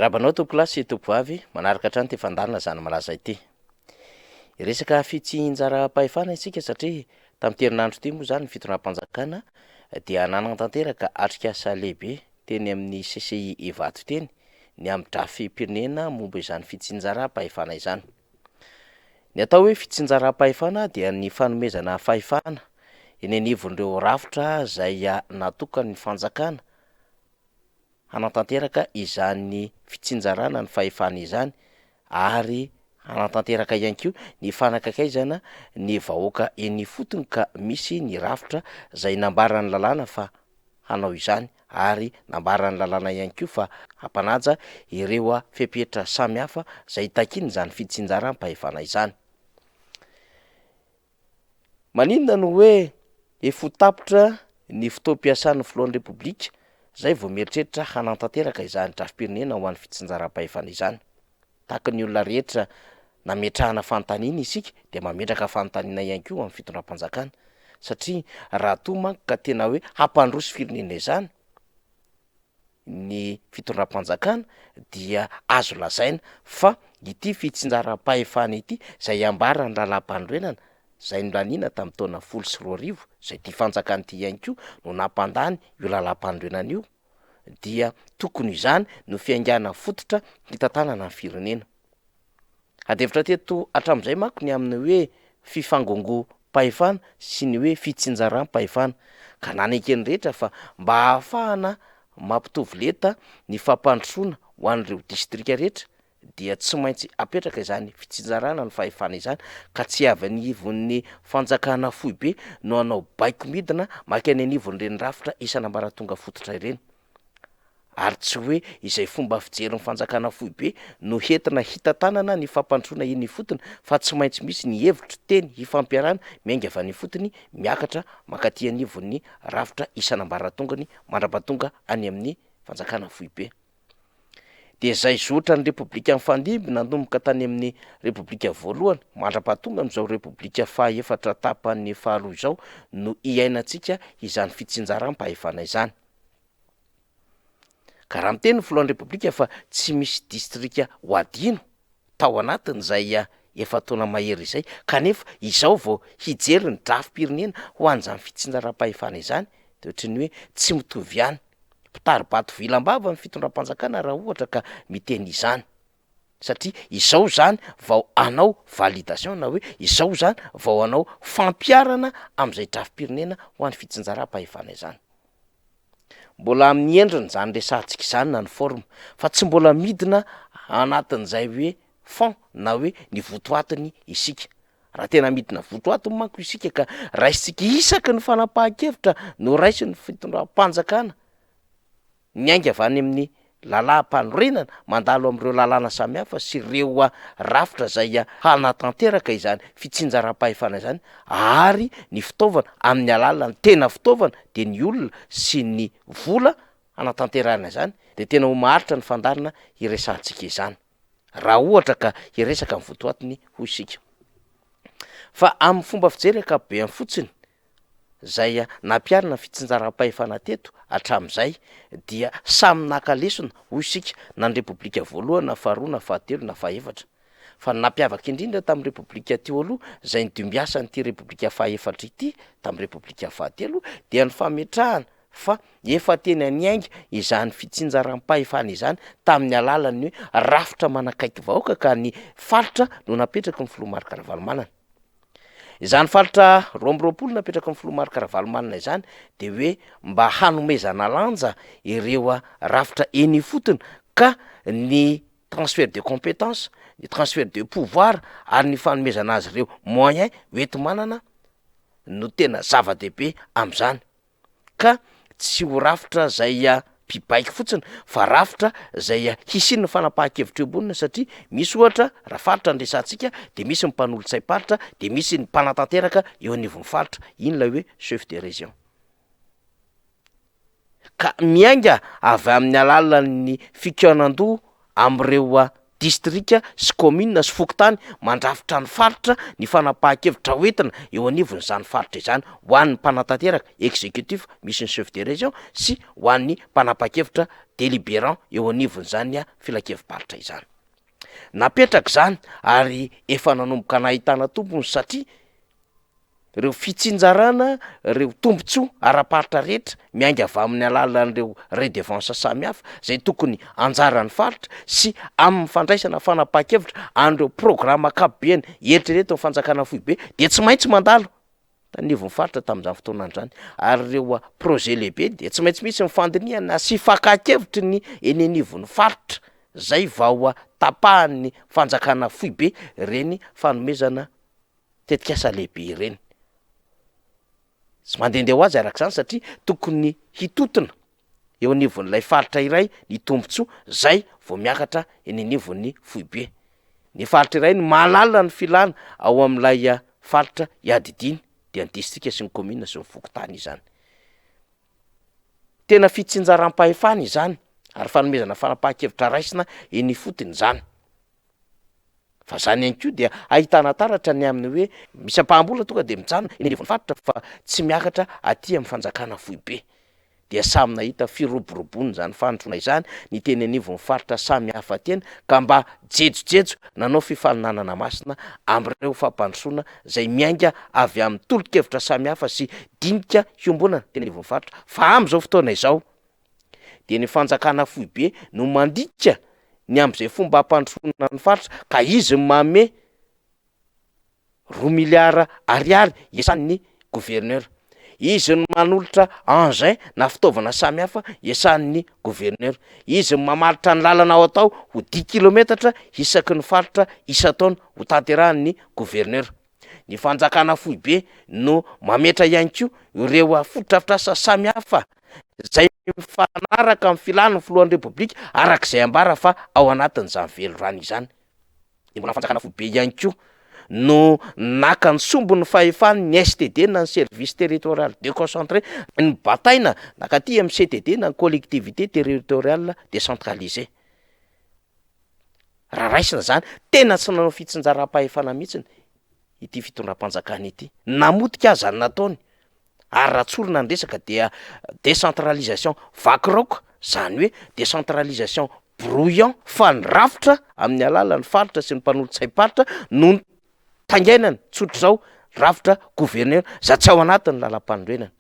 Miarabanao tompo lasy tompo avy manaraka hatrany ty fandarina zany malaza ity. Resaka fitsinjaram-pahefana isika satria tamin'ny herinandro ty moa zany ny fitondram-panjakana dia nanan-tanteraka atrik'asa lehibe teny amin'ny CCI Ivato teny ny amin'ny drafim-pirenena momba izany fitsinjaram-pahefana izany. Ny atao hoe fitsinjaram-pahefana dia ny fanomezana fahefana eny anivon'ireo rafitra izay natokany ny fanjakana hanatanteraka izany fitsinjarana ny fahefana izany ary hanatanteraka ihany koa ny fanakakaizana ny vahoaka eny fotony ka misy ny rafitra izay nambarany lalàna fa hanao izany ary nambarany lalàna ihany koa fa hampanaja ireo fepetra samihafa izay takiny izany fitsinjaram-pahefana izany. Maninona no hoe efa ho tapitra ny fotoam-piasan'ny filohan'ny repoblika zay vao mieritreritra hanatanteraka izany drafim-pirenena ho an'ny fitsinjaram-pahefana izany. Tahaka ny olona rehetra nametrahana fanontaniana isika dia mametraka fanontaniana ihany koa amin'ny fitondram-panjakana satria raha toa manko ka tena hoe hampandroso firenena izany ny fitondram-panjakana dia azo lazaina fa ity fitsinjaram-pahefana ity izay ambarany lalam-pandroenana izay nolaniana tamin'ny taona 2024 izay ty fanjakana ity ihany koa no nampandany io lalam-pandroenana io dia tokony izany no fiaingana fototra hitantanana ny firenena. Adevitra teto hatramin'izay manko ny amin'ny hoe fifangongo-pahefana sy ny hoe fitsinjaram-pahefana ka nanaiky ny rehetra fa mba hahafahana mampitovy leta ny fampandrosoana ho an'ireo distrika rehetra dia tsy maintsy apetraka izany fitsinjarana ny fahefana izany ka tsy avy anivon'ny fanjakana fohy be no anao baiko midina maka any anivon'ireny rafitra isan'ambaratonga fototra ireny. Ary tsy hoe izay fomba fijery ny fanjakana fohy be no hentina hitantanana ny fampandrosoana eny fotony fa tsy maintsy misy ny hevitro teny hifampiarana miainga avy any fotony miakatra makaty anivon'ny rafitra isan'ambaratongany mandrapatonga any amin'ny fanjakana fohy be. Dia zay zotra ny repoblika mifandimby nanomboka tany amin'ny repoblika voalohany mandrapatonga amin'izao repoblika fahaefatra tapan'ny faharoa izao no iainantsika izany fitsinjaram-pahefana izany. Ka raha miteny ny filohan'ny repoblika fa tsy misy distrika ho adino tao anatin'izay efa taona mahery izay kanefa izao vao hijery ny drafim-pirenena ho an'izany fitsinjaram-pahefana izany dia ohatrany hoe tsy mitovy ihany. Mpitaribato vilam-bava ny fitondram-panjakana raha ohatra ka miteny izany satria izao zany vao anao validation na hoe izao zany vao anao fampiarana amin'izay drafim-pirenena ho an'ny fitsinjaram-pahefana izany. Mbola amin'ny endriny zany resantsika izany na ny forme fa tsy mbola midina anatin'izay hoe fond na hoe ny votoatiny isika. Raha tena midina votoatiny manko isika ka raisitsika isaky ny fanapahan-kevitra no raisiny fitondram-panjakana miainga avy any amin'ny lalam-panorenana mandalo amin'ireo lalàna samihafa sy ireo rafitra izay hanatanteraka izany fitsinjaram-pahefana izany ary ny fitaovana amin'ny alalany tena fitaovana dia ny olona sy ny vola hanatanterana izany dia tena ho maharitra ny fandarina iresantsika izany raha ohatra ka hiresaka ny votoatiny ho isika. Fa amin'ny fomba fijery ankapobeny fotsiny zay nampiarina fitsinjaram-pahefana teto hatramin'izay dia samy naka lesona ho isika na ny repoblika voalohany na faharoa na fahatelo na fahaefatra fa nampiavaka indrindra tamin'ny repoblika teo aloha izay nidimbiasa n'ity repoblika fahaefatra ity tamin'ny repoblika fahatelo dia ny fametrahana fa efa teny aniainga izany fitsinjaram-pahefana izany tamin'ny alalany hoe rafitra manakaiky vahoaka ka ny faritra no napetraky ny filoha-marika Ravalomanana. Izany faritra roambiroapolo napetraka ny filoha-marika Ravalomanana izany dia hoe mba hanomezana lanja ireo rafitra eny fotony ka ny transfert de compétence, ny transfert de pouvoir ary ny fanomezana azy ireo moyen hoenti-manana no tena zava-dehibe amin'izany ka tsy ho rafitra zay mpibaiko fotsiny fa rafitra zay hisiny ny fanapahan-kevitra eo ambonina satria misy ohatra raha faritra ny resantsika dia misy ny mpanolotsay-paritra dia misy ny mpanatanteraka eo anivon'ny faritra iny ilay hoe chef de région ka miainga avy amin'ny alalan'ny fikaonan-doha amin'ireo distrika sy commune sy fokontany mandrafitra ny faritra ny fanapahan-kevitra hoentina eo anivon'izany faritra izany ho an'ny mpanatanteraka exécutif misy ny chef de région sy ho an'ny mpanapahan-kevitra délibérant eo anivon'izany filan-kevi-paritra izany. Napetraka izany ary efa nanomboka nahitana tompony satria reo fitsinjarana reo tombontsoa ara-paritra rehetra miainga avy amin'ny alalan'ireo redevance samihafa zay tokony anjaran'ny faritra sy amin'ny fandraisana fanapahan-kevitra an'ireo programa akapobeany eritrereto ny fanjakana foibe de tsy maintsy mandalo tanivon'ny faritra tamin'izany fotoanan'izany ary reo projet lehibe de tsy maintsy misy mifandiniana sy fakahan-kevitry ny eny anivon'ny faritra zay vao tapahan'ny fanjakana foibe reny fanomezana tetikasa lehibe ireny. Tsy mandehandeha ho azy arak'izany satria tokony hitotona eo anivon'ilay faritra iray ny tombontsoa zay vao miakatra eny anivon'ny foibe. Ny faritra iray ny mahalala ny filana ao amin'ilay faritra iadidiny dia ny distrika sy ny commune sy ny fokontany izany. Tena fitsinjaram-pahefana izany ary fanomezana fanapahan-kevitra raisina eny fotony izany. Fa zany ihany koa dia ahitana taratra ny amin'ny hoe misy ampahambola tonga de mijanona eny anivon'ny faritra fa tsy miakatra aty amin'ny fanjakana foibe. Dia samy nahita firoborobony zany fandroana izany ny teny anivon'ny faritra samy hafa tena ka mba jejojejo nanao fifaninanana masina amin'ireo fampandrosoana zay miainga avy amin'ny tolo-kevitra samy hafa sy dinika fiombonana teny anivon'ny faritra. Fa amin'izao fotoana izao de ny fanjakana foibe no mandika ny am'izay fomba hampandrosoana ny faritra ka izy mame 2 miliara ariary iasan'ny gouverneur. Izy no manolotra engin na fitaovana samy hafa iasan'ny gouverneur. Izy mamaritra ny lalana ao atao ho 10 kilometatra isaky ny faritra isa-taona ho tanterahan'ny gouverneur. Ny fanjakana foibe no mametra ihany koa ireo foto-drafitrasa samy hafa zay mifanaraka amin'ny filan'ny filohan'ny repoblika arak'izay ambara fa ao anatin'izany velorano izany. De mbola fanjakana foibe ihany koa no naka ny sombon'ny fahefany ny STD na ny service territorial déconcentré ny bataina nakaty amin'ny CTD na ny collectivité territoriale décentralisée. Raha raisina zany tena tsy nanao fitsinjaram-pahefana mihitsiny ity fitondram-panjakana ity. Namotika aza ny nataony ary ratsorina ny resaka dia décentralisation vakiroka zany hoe décentralisation brouillant fa ny rafitra amin'ny alalan'ny faritra sy ny mpanolotsai-paritra no tangainany tsotra zao rafitra gouverneur za tsy ao anatin'ny lalam-pandroenana.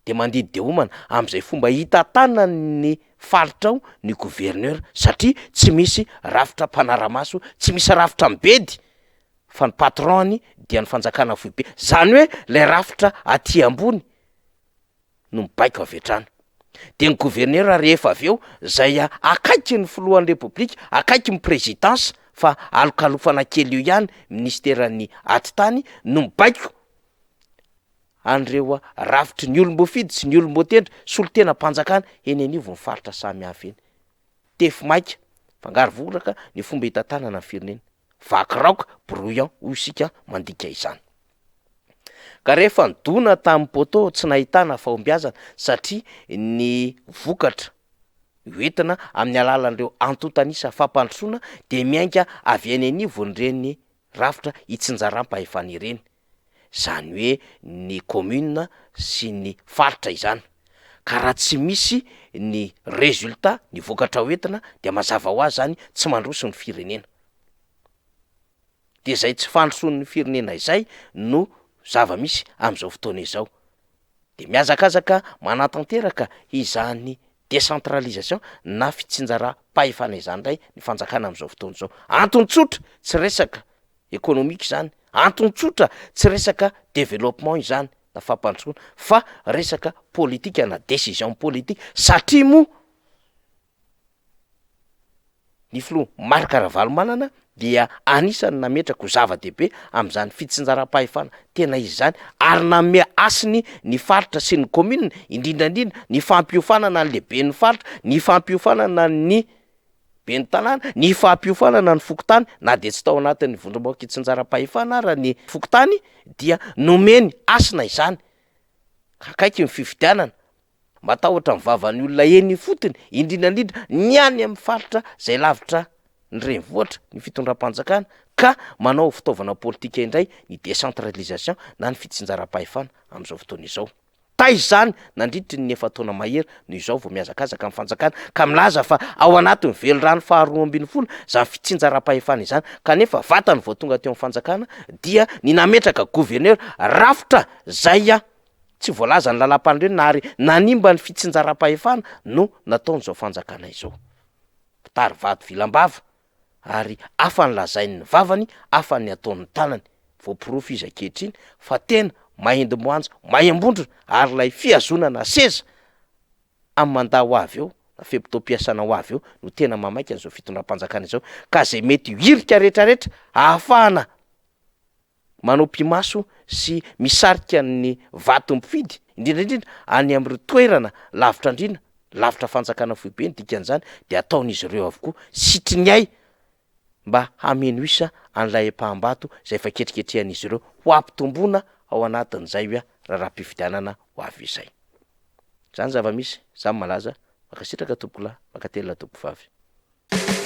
De mandidy de homana amin'izay fomba hita tanany faritra ao ny gouverneur satria tsy misy rafitra mpanaramaso, tsy misy rafitra mibedy fa ny patron dia ny fanjakana foibe. Zany hoe lay rafitra aty ambony no mibaiko avy hatrany. De ny gouverneur rehefa avy eo zay akaiky ny filohan'ny repoblika, akaiky ny présidence fa alokalofana kely io ihany ministeran'ny atitany no mibaiko an'ireo rafitry ny olom-boafidy sy ny olom-boatendry solon-tena mpanjakana eny anivon'ny faritra samy hafa eny. Tefy maika fangaro volaka ny fomba hitantanana ny firenena. Vakiraoka brouillant hoy isika mandika izany. Ka rehefa nidona tamin'ny poto tsy nahitana fahombiazana satria ny vokatra hoentina amin'ny alalan'ireo antotanisa fampandrosoana de miainga avy eny anivon'ireny rafitra hitsinjaram-pahefana ireny. Zany hoe ny commune sy ny faritra izany. Ka raha tsy misy ny résultat ny vokatra hoentina de mazava ho azy zany tsy mandroso ny firenena. De zay tsy fandroson'ny firenena izay no zava-misy amin'izao fotoana izao. De miazakazaka manatanteraka izany décentralisation na fitsinjaram-pahefana izany ndray ny fanjakana amin'izao fotoana izao. Antony tsotra tsy resaka économique izany, antony tsotra tsy resaka développement izany na fampandrosoana fa resaka politika na décision politique satria moa ny filoha Marc Ravalomanana dia anisany nametraka ho zava-dehibe amin'izany fitsinjaram-pahefana tena izy zany ary nanome asiny ny faritra sy ny commune indrindrandrindra ny fampiofanana ny lehibe ny faritra, ny fampiofanana ny be ny tanàna, ny fampiofanana ny fokontany na de tsy tao anatin'ny vondrom-baoka hitsinjaram-pahefana ara ny fokontany dia nomeny asina izany akaiky ny fifidianana matahotra mivavany olona eny fotony, indrindrandrindra ny any amin'ny faritra zay lavitra ny renivohitra ny fitondram-panjakana, ka manao fitaovana politika indray ny décentralisation na ny fitsinjaram-pahefana am'izao fotoana izao. Izany nandritry ny efa taona mahery no izao vao miazakazaka amin'ny fanjakana ka milaza fa ao anatin'ny velorano faharoa ambin'ny folo zany fitsinjaram-pahefana izany, kanefa vatany vao tonga teo amin'ny fanjakana dia ny nametraka gouverneur rafitra zay tsy voalaza ny lalam-pandreny na ary nanimba ny fitsinjaram-pahefana no nataon'izao fanjakana izao. Mpitary vato vilam-bava ary afa ny lazainy ny vavany, afa ny ataon'ny tanany, voapirofo izy ankehitriny fa tena mahendy moanja, mahem-bondrona ary lay fiazonana seza amin'ny mandaha ho avy eo, na fempo-toam-piasana ho avy eo no tena mamaika an'izao fitondram-panjakana izao, ka zay mety hirika rehetrarehetra ahafahana manao mpimaso sy misarika ny vato mpifidy indrindrandrindra any amin'ny toerana lavitra andrina, lavitra fanjakana foibe ny dikan'izany, de ataon'izy ireo avokoa sitriny mba hameno isa an'ilay mpaham-bato zay efa ketriketrehan'izy ireo ho ampitomboana ao anatin'izay raharaham-pifidianana ho avy izay. Zany zava-misy, zany malaza, makasitraka tompoko lahy, makatelina tompoko vavy.